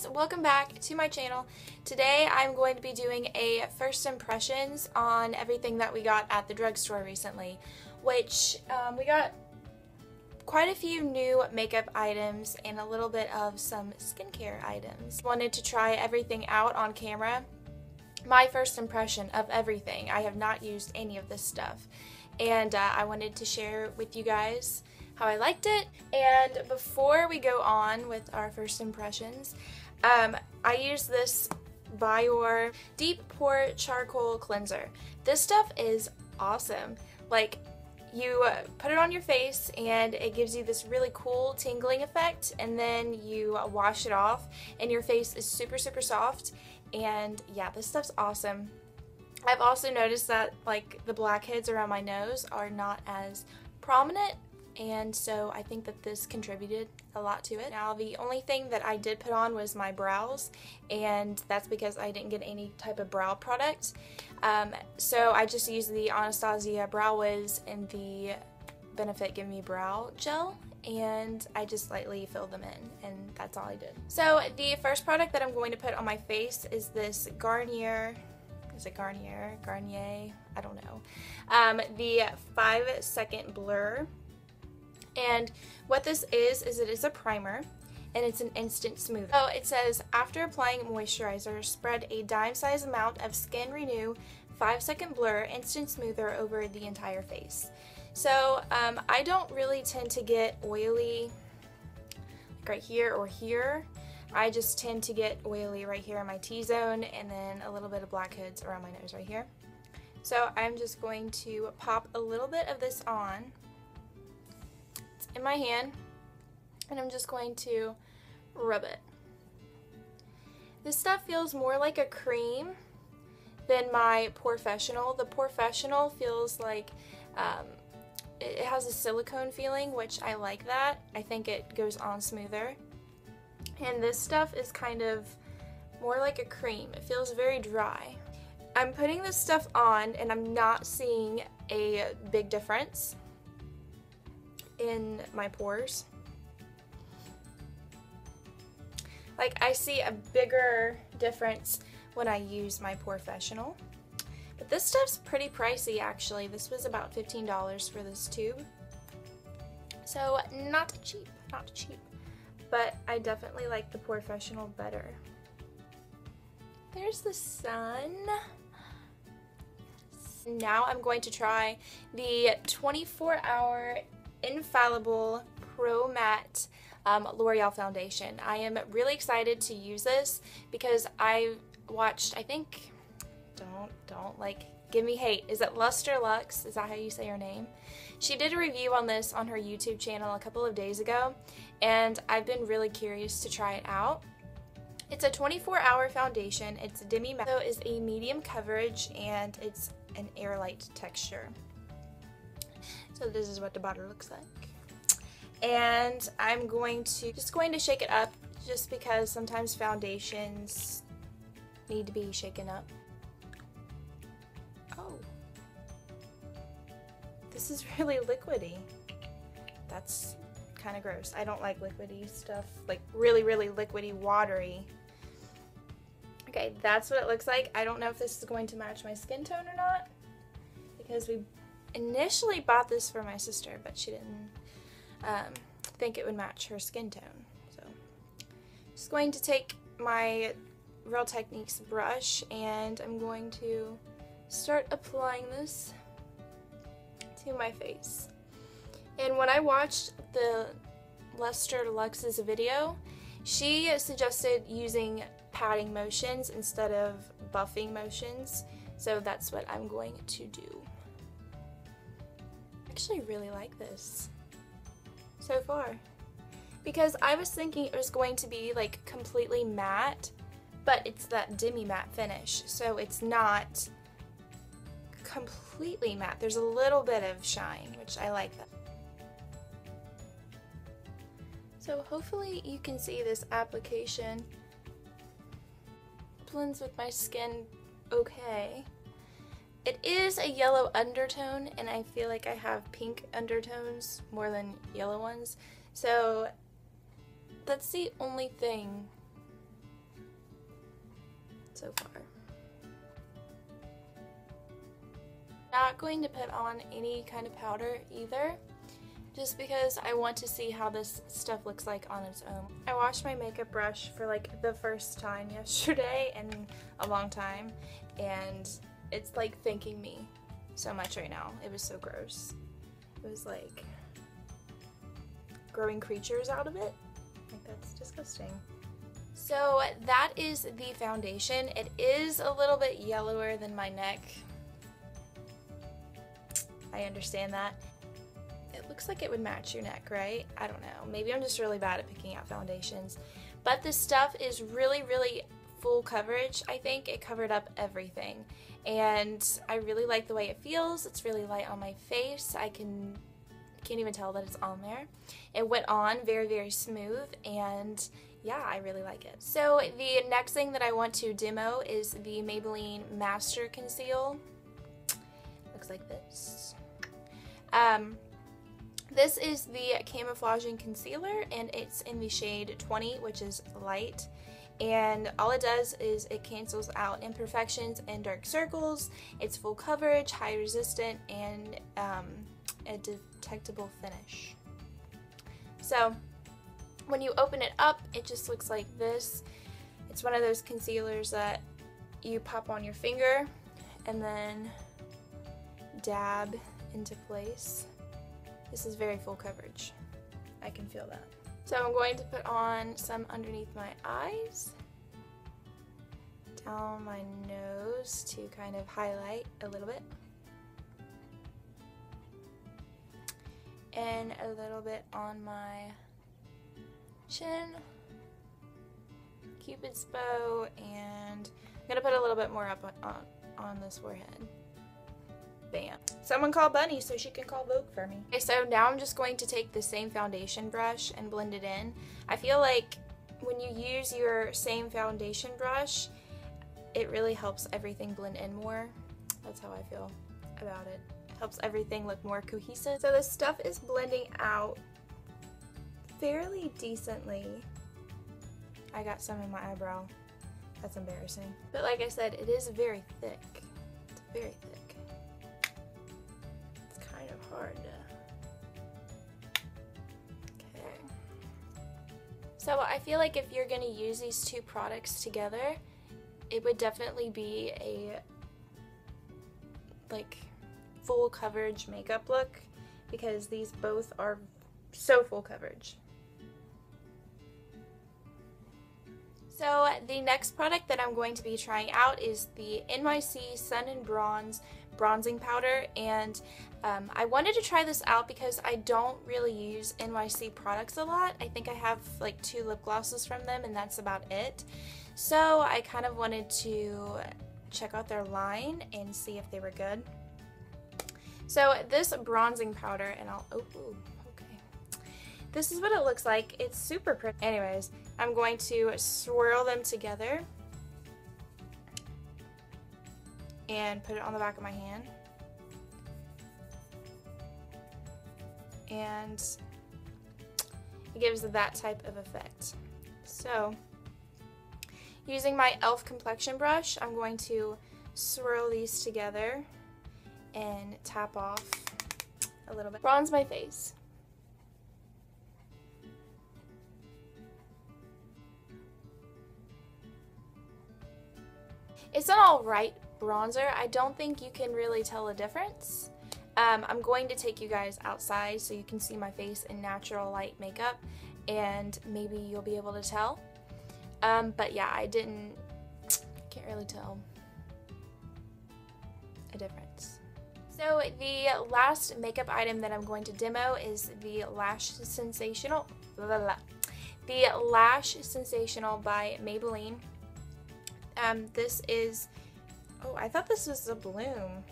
guys, welcome back to my channel. Today I'm going to be doing a first impressions on everything that we got at the drugstore recently, which we got quite a few new makeup items and a little bit of some skincare items. Wanted to try everything out on camera. My first impression of everything. I have not used any of this stuff, and I wanted to share with you guys how I liked it. And before we go on with our first impressions, I use this Biore Deep Pore Charcoal Cleanser. This stuff is awesome. Like, you put it on your face and it gives you this really cool tingling effect, and then you wash it off and your face is super soft. And yeah, this stuff's awesome. I've also noticed that like the blackheads around my nose are not as prominent, and so I think that this contributed a lot to it. Now, the only thing that I did put on was my brows, and that's because I didn't get any type of brow product. So I just used the Anastasia Brow Wiz and the Benefit Give Me Brow Gel, and I just lightly filled them in, and that's all I did. So the first product that I'm going to put on my face is this Garnier, is it Garnier? Garnier? I don't know. The 5-second blur. And what this is it is a primer, and it's an instant smoother. So it says, after applying moisturizer, spread a dime-sized amount of Skin Renew 5-second blur instant smoother over the entire face. So I don't really tend to get oily like right here or here. I just tend to get oily right here in my T-zone, and then a little bit of blackheads around my nose right here. So I'm just going to pop a little bit of this on. It's in my hand, and I'm just going to rub it. This stuff feels more like a cream than my Professional. The Professional feels like it has a silicone feeling, which I like that. I think it goes on smoother. And this stuff is kind of more like a cream. It feels very dry. I'm putting this stuff on and I'm not seeing a big difference in my pores. Like, I see a bigger difference when I use my Professional. But this stuff's pretty pricey actually. This was about $15 for this tube. So not cheap, not cheap. But I definitely like the Professional better. There's the sun. Now I'm going to try the 24-hour Infallible Pro Matte L'Oreal foundation. I am really excited to use this because I watched, I think, don't like give me hate. Is it Luster Lux? Is that how you say her name? She did a review on this on her YouTube channel a couple of days ago, and I've been really curious to try it out. It's a 24-hour foundation. It's a demi matte, so it's a medium coverage, and it's an air light texture. So this is what the bottle looks like. And I'm just going to shake it up, just because sometimes foundations need to be shaken up. Oh, this is really liquidy. That's kind of gross. I don't like liquidy stuff, like really liquidy, watery. Okay, that's what it looks like. I don't know if this is going to match my skin tone or not, because we initially bought this for my sister, but she didn't think it would match her skin tone. So I'm just going to take my Real Techniques brush, and I'm going to start applying this to my face. And when I watched the Luster Lux's video, she suggested using patting motions instead of buffing motions, so that's what I'm going to do. I actually really like this so far, because I was thinking it was going to be like completely matte, but it's that demi matte finish, so it's not completely matte. There's a little bit of shine, which I like that. So hopefully you can see this application blends with my skin okay. It is a yellow undertone, and I feel like I have pink undertones more than yellow ones, so that's the only thing so far. Not going to put on any kind of powder either, just because I want to see how this stuff looks like on its own. I washed my makeup brush for like the first time yesterday in a long time, and it's like thanking me so much right now. It was so gross. It was like growing creatures out of it. Like, that's disgusting. So that is the foundation. It is a little bit yellower than my neck. I understand that. It looks like it would match your neck, right? I don't know. Maybe I'm just really bad at picking out foundations. But this stuff is really, really full coverage. I think it covered up everything. And I really like the way it feels. It's really light on my face. I can't even tell that it's on there. It went on very, very smooth, and yeah, I really like it. So the next thing that I want to demo is the Maybelline Master Conceal. Looks like this. This is the camouflaging concealer, and it's in the shade 20, which is light. And all it does is it cancels out imperfections and dark circles. It's full coverage, high resistant, and a detectable finish. So when you open it up, it just looks like this. It's one of those concealers that you pop on your finger and then dab into place. This is very full coverage. I can feel that. So I'm going to put on some underneath my eyes, down my nose to kind of highlight a little bit, and a little bit on my chin, Cupid's bow, and I'm gonna put a little bit more up on this forehead. Bam. Someone call Bunny so she can call Vogue for me. Okay, so now I'm just going to take the same foundation brush and blend it in. I feel like when you use your same foundation brush, it really helps everything blend in more. That's how I feel about it. It helps everything look more cohesive. So this stuff is blending out fairly decently. I got some in my eyebrow. That's embarrassing. But like I said, it is very thick. It's very thick. Hard. Okay. So I feel like if you're going to use these two products together, it would definitely be a like full coverage makeup look, because these both are so full coverage. So the next product that I'm going to be trying out is the NYC Sun and Bronze bronzing powder, and I wanted to try this out because I don't really use NYC products a lot. I think I have like 2 lip glosses from them, and that's about it. So I kind of wanted to check out their line and see if they were good. So this bronzing powder, and this is what it looks like. It's super pretty. Anyways, I'm going to swirl them together and put it on the back of my hand. And it gives that type of effect. So, using my e.l.f. complexion brush, I'm going to swirl these together and tap off a little bit. Bronze my face. It's an alright bronzer. I don't think you can really tell a difference. I'm going to take you guys outside so you can see my face in natural light makeup, and maybe you'll be able to tell. But yeah, can't really tell a difference. So the last makeup item that I'm going to demo is the Lash Sensational. The Lash Sensational by Maybelline. This is, oh, I thought this was a bloom.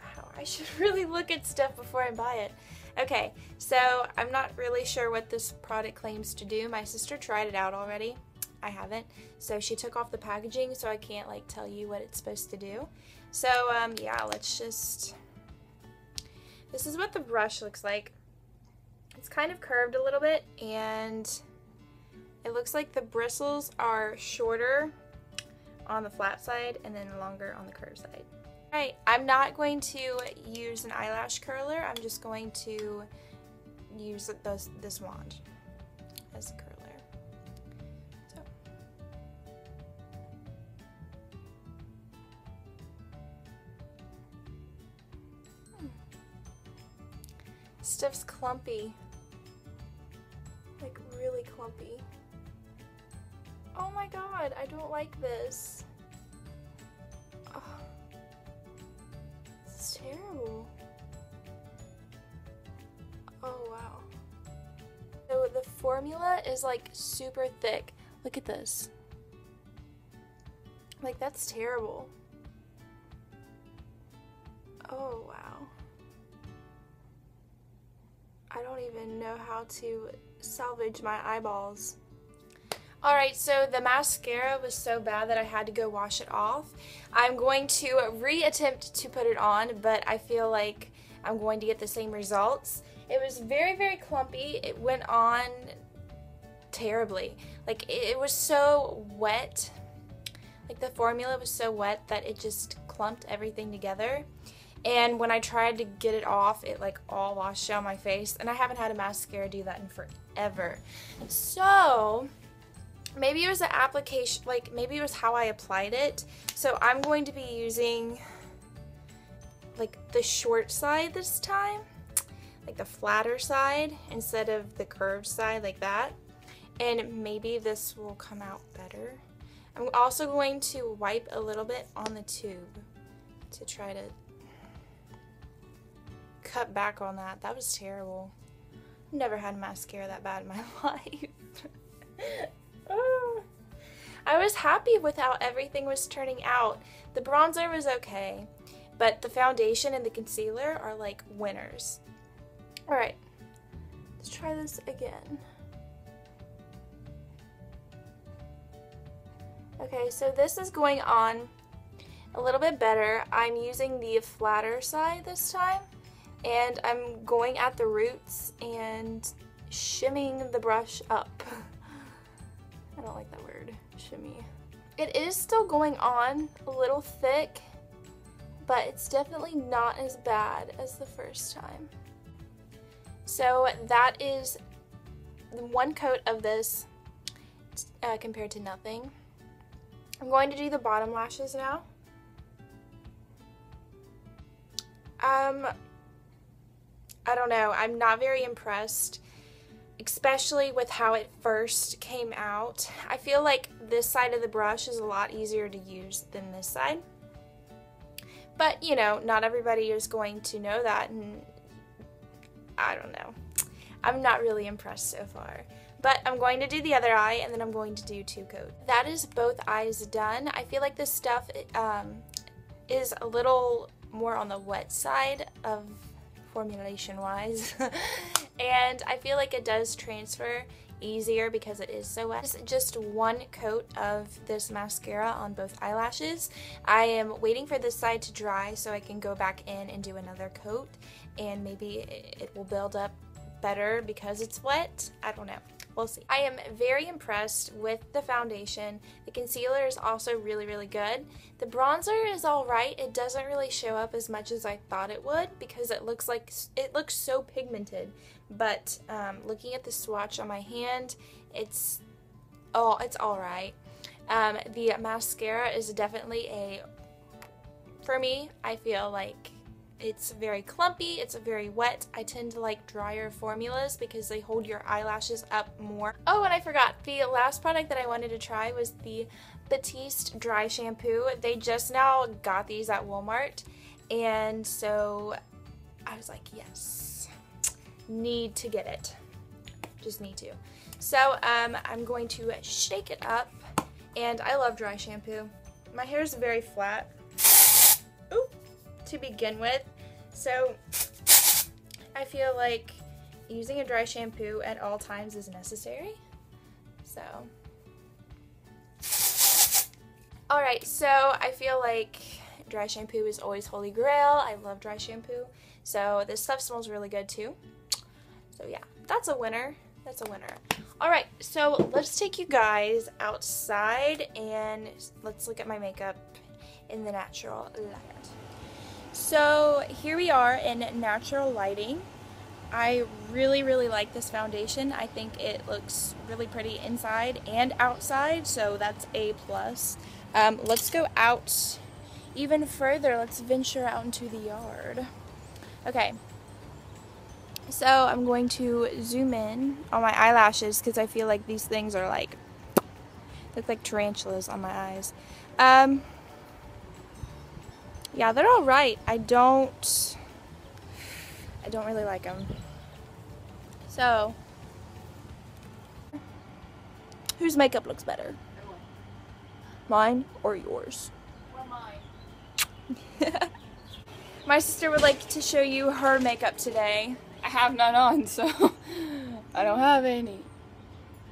Wow, I should really look at stuff before I buy it. Okay, so I'm not really sure what this product claims to do. My sister tried it out already. I haven't. So she took off the packaging, so I can't like tell you what it's supposed to do. So yeah, this is what the brush looks like. It's kind of curved a little bit, and it looks like the bristles are shorter on the flat side and then longer on the curved side. Alright, I'm not going to use an eyelash curler. I'm just going to use this wand as a curler. So. Stuff's clumpy. Like really clumpy. Oh my god, I don't like this. Oh. This is terrible. Oh wow. So the formula is like super thick. Look at this. Like that's terrible. Oh wow. I don't even know how to salvage my eyeballs. Alright, so the mascara was so bad that I had to go wash it off. I'm going to re-attempt to put it on, but I feel like I'm going to get the same results. It was very, very clumpy. It went on terribly. Like, it was so wet. Like, the formula was so wet that it just clumped everything together. And when I tried to get it off, it like all washed down my face. And I haven't had a mascara do that in forever. So maybe it was the application, like maybe it was how I applied it. So I'm going to be using like the short side this time. Like the flatter side instead of the curved side like that. And maybe this will come out better. I'm also going to wipe a little bit on the tube to try to cut back on that. That was terrible. Never had mascara that bad in my life. I was happy with how everything was turning out. The bronzer was okay, but the foundation and the concealer are like winners. Alright, let's try this again. Okay, so this is going on a little bit better. I'm using the flatter side this time. And I'm going at the roots and shimmying the brush up. I don't like that word, shimmy. It is still going on a little thick, but it's definitely not as bad as the first time. So that is one coat of this compared to nothing. I'm going to do the bottom lashes now. I don't know, I'm not very impressed, especially with how it first came out. I feel like this side of the brush is a lot easier to use than this side. But, you know, not everybody is going to know that, and I don't know. I'm not really impressed so far. But I'm going to do the other eye, and then I'm going to do 2 coats. That is both eyes done. I feel like this stuff is a little more on the wet side of formulation wise and I feel like it does transfer easier because it is so wet. Just 1 coat of this mascara on both eyelashes. I am waiting for this side to dry so I can go back in and do another coat, and maybe it will build up better because it's wet. I don't know. We'll see. I am very impressed with the foundation. The concealer is also really, really good. The bronzer is alright. It doesn't really show up as much as I thought it would because it looks so pigmented. But looking at the swatch on my hand, it's alright. The mascara is definitely for me, I feel like it's very clumpy, it's very wet. I tend to like drier formulas because they hold your eyelashes up more. Oh, and I forgot, the last product that I wanted to try was the Batiste Dry Shampoo. They just now got these at Walmart, and so I was like, yes, need to get it. Just need to. So I'm going to shake it up, and I love dry shampoo. My hair is very flat. Ooh. To begin with, so I feel like using a dry shampoo at all times is necessary. So alright, so I feel like dry shampoo is always holy grail. I love dry shampoo, so this stuff smells really good too. So yeah, that's a winner. That's a winner. Alright, so let's take you guys outside and let's look at my makeup in the natural light. So here we are in natural lighting. I really like this foundation. I think it looks really pretty inside and outside, so that's a plus. Let's go out even further. Let's venture out into the yard. Okay. So I'm going to zoom in on my eyelashes because I feel like these things are like, look like tarantulas on my eyes. Yeah, they're all right. I don't really like them. So, whose makeup looks better? Mine or yours? Or mine. My sister would like to show you her makeup today. I have none on, so I don't have any.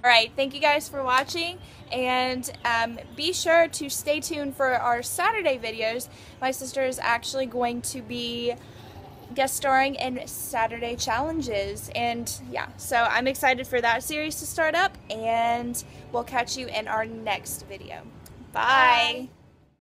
Alright, thank you guys for watching, and be sure to stay tuned for our Saturday videos. My sister is actually going to be guest starring in Saturday challenges, and yeah, so I'm excited for that series to start up, and we'll catch you in our next video. Bye!